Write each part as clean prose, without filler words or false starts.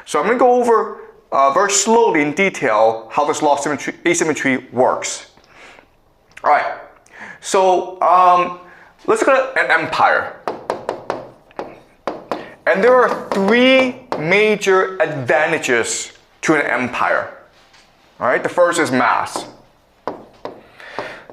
So I'm going to go over very slowly in detail how this law of asymmetry works. All right, so let's look at an empire. And there are three major advantages to an empire. All right, the first is mass.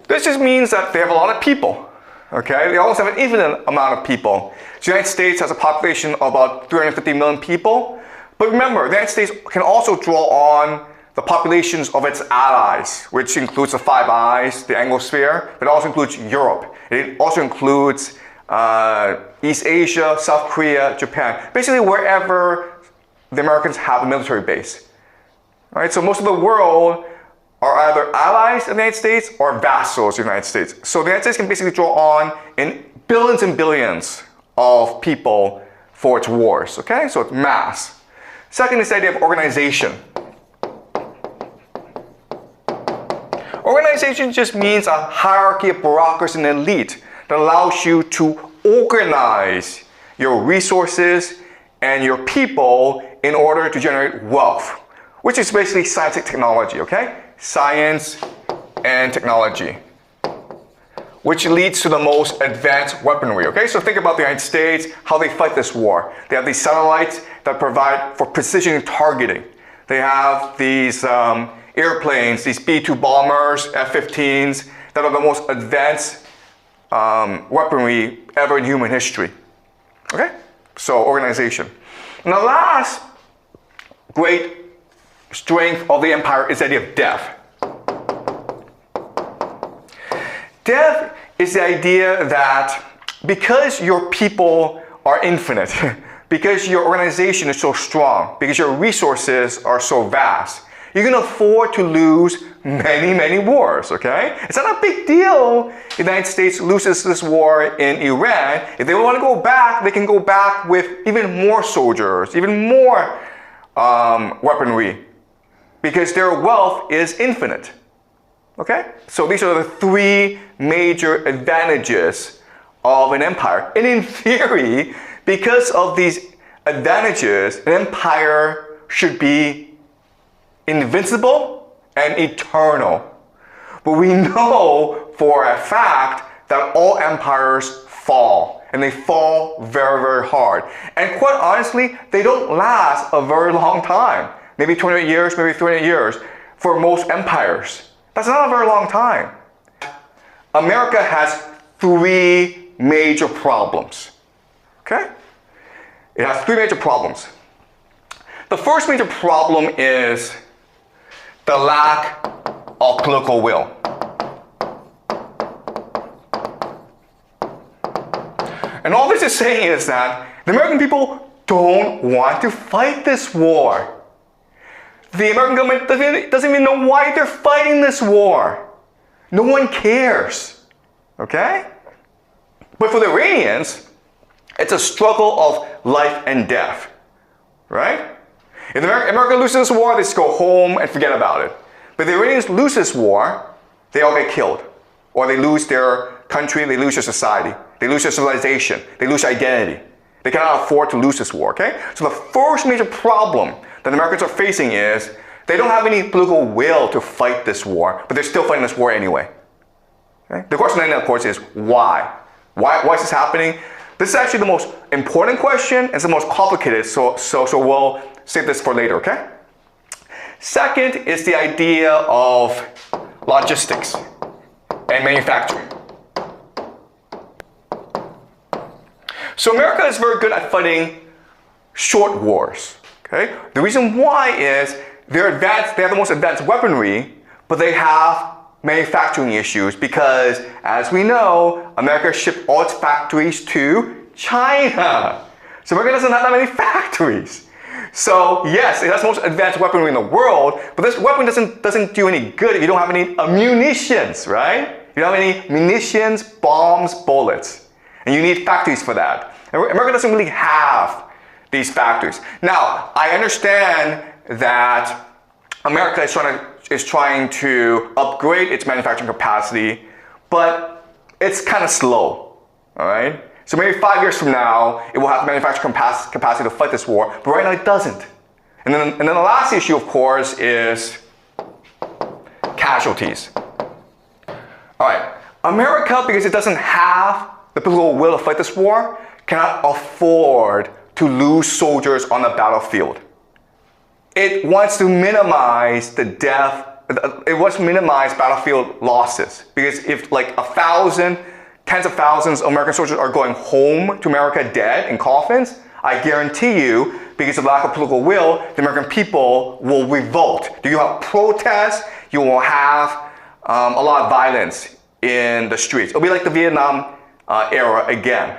This just means that they have a lot of people. Okay, they also have an infinite amount of people. The United States has a population of about 350 million people. But remember, the United States can also draw on the populations of its allies, which includes the Five Eyes, the Anglosphere, but it also includes Europe. It also includes East Asia, South Korea, Japan, basically wherever the Americans have a military base. All right, so most of the world are either allies of the United States or vassals of the United States. So the United States can basically draw on in billions and billions of people for its wars, okay? So it's mass. Second is the idea of organization. Organization just means a hierarchy of bureaucracy and elite that allows you to organize your resources and your people in order to generate wealth, which is basically science and technology, okay? Science and technology, which leads to the most advanced weaponry, okay? So think about the United States, how they fight this war. They have these satellites that provide for precision targeting. They have these airplanes, these B-2 bombers, F-15s, that are the most advanced weaponry ever in human history. Okay? So organization. And the last great strength of the empire is the idea of death. Death is the idea that because your people are infinite, because your organization is so strong, because your resources are so vast, you can afford to lose many, many wars, okay? It's not a big deal if the United States loses this war in Iran. If they want to go back, they can go back with even more soldiers, even more weaponry, because their wealth is infinite, okay? So these are the three major advantages of an empire. And in theory, because of these advantages, an empire should be invincible and eternal. But we know for a fact that all empires fall, and they fall very, very hard. And quite honestly, they don't last a very long time. Maybe 200 years, maybe 300 years for most empires. That's not a very long time. America has three major problems, okay? It has three major problems. The first major problem is the lack of political will. And all this is saying is that the American people don't want to fight this war. The American government doesn't even know why they're fighting this war. No one cares, okay? But for the Iranians, it's a struggle of life and death, right? If America loses this war, they just go home and forget about it. But if the Iranians lose this war, they all get killed. Or they lose their country, they lose their society, they lose their civilization, they lose identity. They cannot afford to lose this war, okay? So the first major problem that Americans are facing is they don't have any political will to fight this war, but they're still fighting this war anyway. Okay? The question then, of course, is why? Why is this happening? This is actually the most important question, and it's the most complicated, so we'll save this for later, okay? Second is the idea of logistics and manufacturing. So America is very good at fighting short wars, okay? The reason why is they're advanced, they have the most advanced weaponry, but they have manufacturing issues because, as we know, America shipped all its factories to China. So America doesn't have that many factories. So yes, it has the most advanced weaponry in the world, but this weapon doesn't do any good if you don't have any munitions, right? You don't have any munitions, bombs, bullets. And you need factories for that. America doesn't really have these factories. Now, I understand that America is trying to upgrade its manufacturing capacity, but it's kind of slow, all right? So maybe 5 years from now, it will have manufacturing capacity to fight this war, but right now it doesn't. then the last issue, of course, is casualties. All right, America, because it doesn't have the political will to fight this war, cannot afford to lose soldiers on the battlefield. It wants to minimize the death. It wants to minimize battlefield losses, because if like 1,000, tens of thousands of American soldiers are going home to America dead in coffins, I guarantee you, because of lack of political will, the American people will revolt. You will have protests, you will have a lot of violence in the streets. It'll be like the Vietnam era again.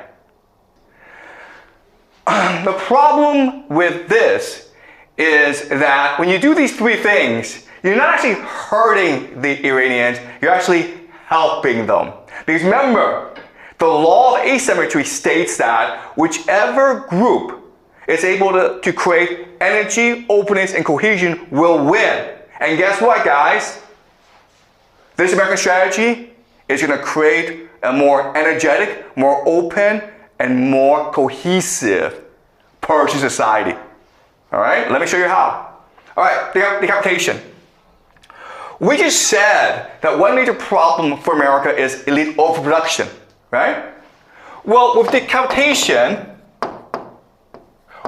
The problem with this is that when you do these three things, you're not actually hurting the Iranians, you're actually helping them. Because remember, the law of asymmetry states that whichever group is able to create energy, openness, and cohesion will win. And guess what, guys? This American strategy is going to create a more energetic, more open, and more cohesive Persian society. All right, let me show you how. All right, decapitation. We just said that one major problem for America is elite overproduction, right? Well, with decapitation,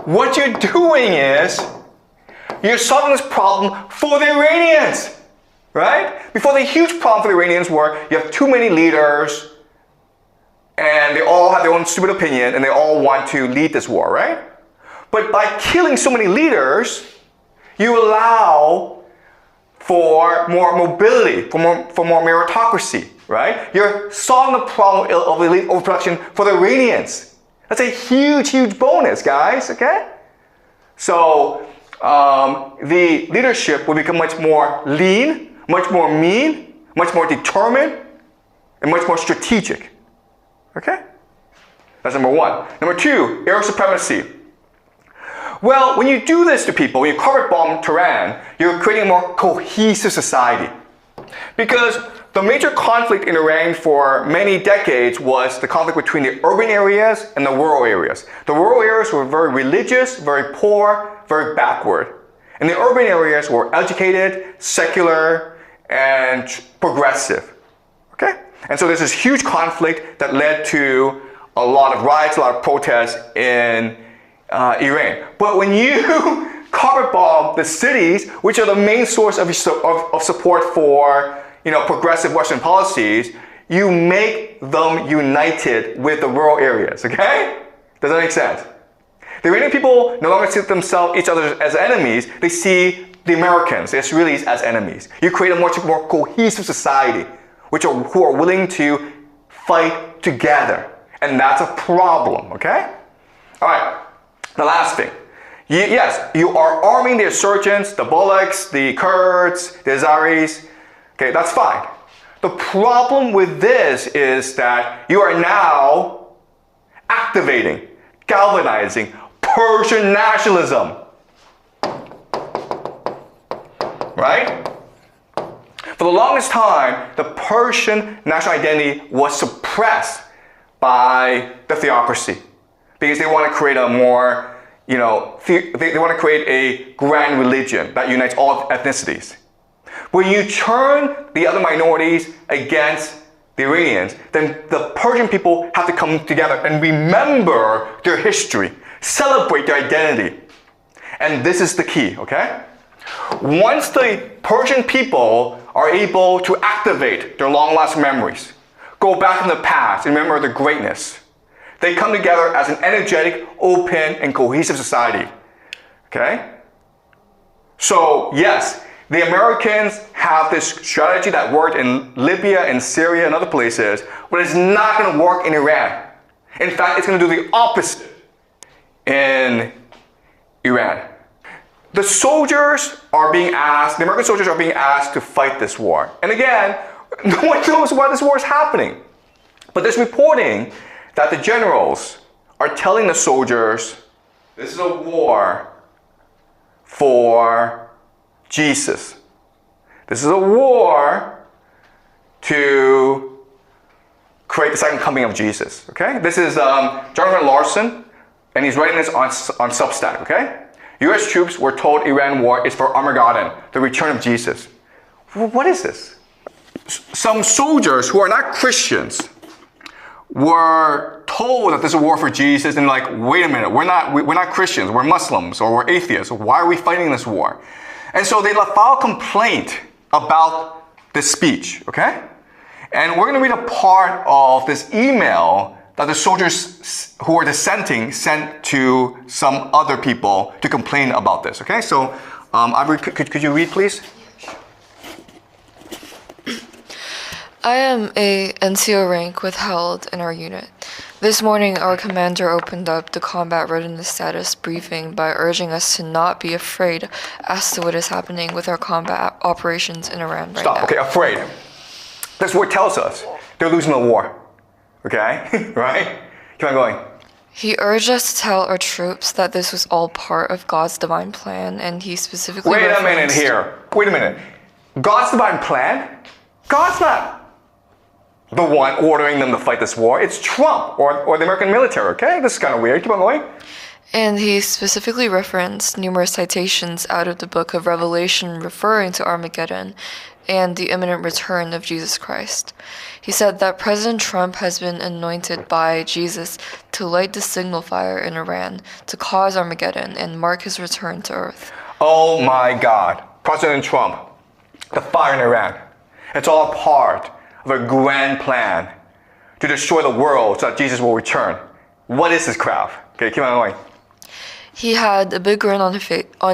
what you're doing is you're solving this problem for the Iranians, right? Before, the huge problem for the Iranians were you have too many leaders and they all have their own stupid opinion and they all want to lead this war, right? But by killing so many leaders, you allow for more mobility, for more meritocracy, right? You're solving the problem of elite overproduction for the Iranians. That's a huge, huge bonus, guys, okay? So the leadership will become much more lean, much more mean, much more determined, and much more strategic, okay? That's number one. Number two, air supremacy. Well, when you do this to people, when you carpet bomb Tehran, you're creating a more cohesive society. Because the major conflict in Iran for many decades was the conflict between the urban areas and the rural areas. The rural areas were very religious, very poor, very backward. And the urban areas were educated, secular, and progressive. Okay? And so there's this huge conflict that led to a lot of riots, a lot of protests in Iran. But when you carpet bomb the cities, which are the main source of support for progressive Western policies, you make them united with the rural areas, okay? Does that make sense? The Iranian people no longer see each other as enemies, they see the Americans, the Israelis, as enemies. You create a much more cohesive society, who are willing to fight together. And that's a problem, okay? All right. The last thing, yes, you are arming the insurgents, the Balochs, the Kurds, the Azaris. Okay, that's fine. The problem with this is that you are now activating, galvanizing Persian nationalism. Right? For the longest time, the Persian national identity was suppressed by the theocracy. Because they want to create a more, they want to create a grand religion that unites all ethnicities. When you turn the other minorities against the Iranians, then the Persian people have to come together and remember their history, celebrate their identity. And this is the key, okay? Once the Persian people are able to activate their long-lost memories, go back in the past and remember their greatness, they come together as an energetic, open, and cohesive society. Okay? So, yes, the Americans have this strategy that worked in Libya and Syria and other places, but it's not going to work in Iran. In fact, it's going to do the opposite in Iran. The American soldiers are being asked to fight this war. And again, no one knows why this war is happening. But there's reporting that the generals are telling the soldiers, this is a war for Jesus. This is a war to create the second coming of Jesus, okay? This is Jonathan Larson, and he's writing this on Substack, okay? US troops were told Iran war is for Armageddon, the return of Jesus. What is this? Some soldiers who are not Christians were told that this is a war for Jesus, and like, wait a minute, we're not Christians, we're Muslims or we're atheists. Why are we fighting this war? And so they filed a complaint about this speech, okay? And we're going to read a part of this email that the soldiers who were dissenting sent to some other people to complain about this, okay? So, could you read, please? I am a NCO rank withheld in our unit. This morning, our commander opened up the combat readiness status briefing by urging us to not be afraid as to what is happening with our combat operations in Iran right now. Okay, afraid. This word tells us they're losing the war. Okay? Right? Keep on going. He urged us to tell our troops that this was all part of God's divine plan, and he specifically Wait a minute here. Wait a minute. God's divine plan? God's not the one ordering them to fight this war. It's Trump or the American military, okay? This is kind of weird. Keep on going. And he specifically referenced numerous citations out of the book of Revelation referring to Armageddon and the imminent return of Jesus Christ. He said that President Trump has been anointed by Jesus to light the signal fire in Iran to cause Armageddon and mark his return to earth. Oh my God. President Trump, the fire in Iran. It's all part of a grand plan to destroy the world so that Jesus will return. What is this crap? Okay, keep on going. He had a big grin on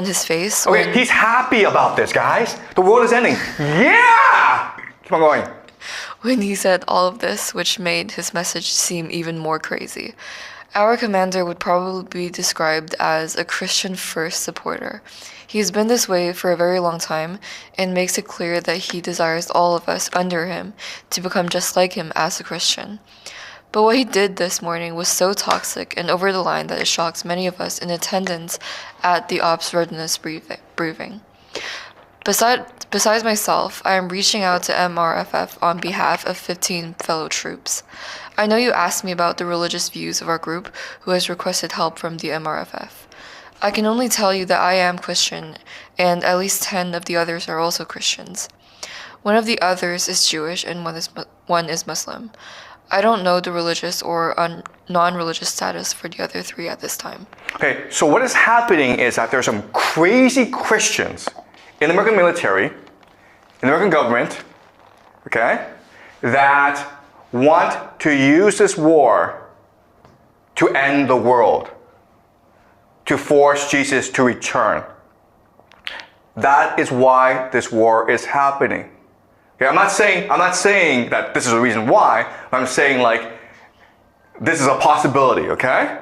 his face. Okay, he's happy about this, guys. The world is ending. Yeah! Keep on going. When he said all of this, which made his message seem even more crazy. Our commander would probably be described as a Christian first supporter. He's been this way for a very long time and makes it clear that he desires all of us under him to become just like him as a Christian. But what he did this morning was so toxic and over the line that it shocked many of us in attendance at the Ops Readiness briefing. Besides myself, I am reaching out to MRFF on behalf of 15 fellow troops. I know you asked me about the religious views of our group who has requested help from the MRFF. I can only tell you that I am Christian, and at least 10 of the others are also Christians. One of the others is Jewish and one is Muslim. I don't know the religious or non-religious status for the other 3 at this time. Okay, so what is happening is that there are some crazy Christians in the American military, in the American government, okay, that want to use this war to end the world, to force Jesus to return. That is why this war is happening. Okay, I'm not saying that this is the reason why. I'm saying like this is a possibility, okay?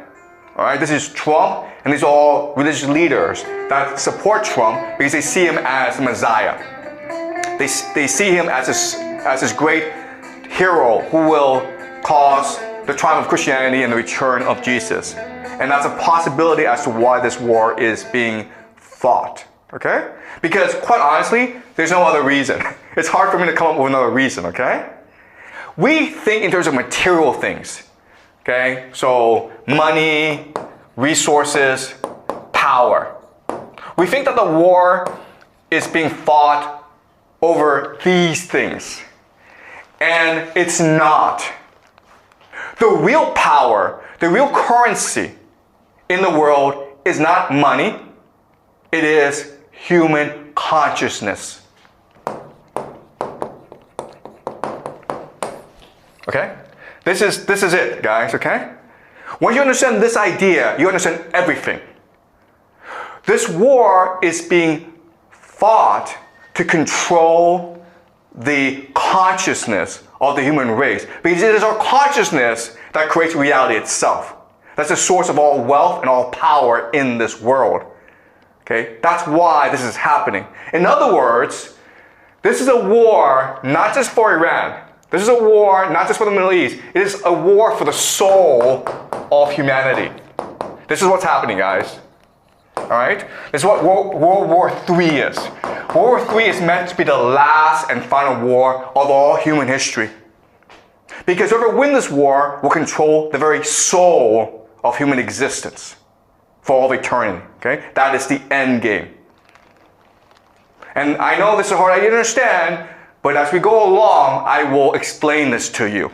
All right, this is Trump, and these are all religious leaders that support Trump because they see him as the Messiah. They see him as this great hero who will cause the triumph of Christianity and the return of Jesus. And that's a possibility as to why this war is being fought, okay? Because quite honestly, there's no other reason. It's hard for me to come up with another reason, okay? We think in terms of material things, okay? So money, resources, power. We think that the war is being fought over these things. And it's not. The real power, the real currency in the world is not money. It is human consciousness. Okay? This is it, guys, okay? When you understand this idea, you understand everything. This war is being fought to control the consciousness of the human race. Because it is our consciousness that creates reality itself. That's the source of all wealth and all power in this world. Okay? That's why this is happening. In other words, this is a war not just for Iran. This is a war not just for the Middle East. It is a war for the soul of humanity. This is what's happening, guys. Alright? This is what World War III is. World War III is meant to be the last and final war of all human history. Because whoever wins this war will control the very soul of human existence. for all of eternity. Okay? That is the end game. And I know this is hard to understand, but as we go along, I will explain this to you.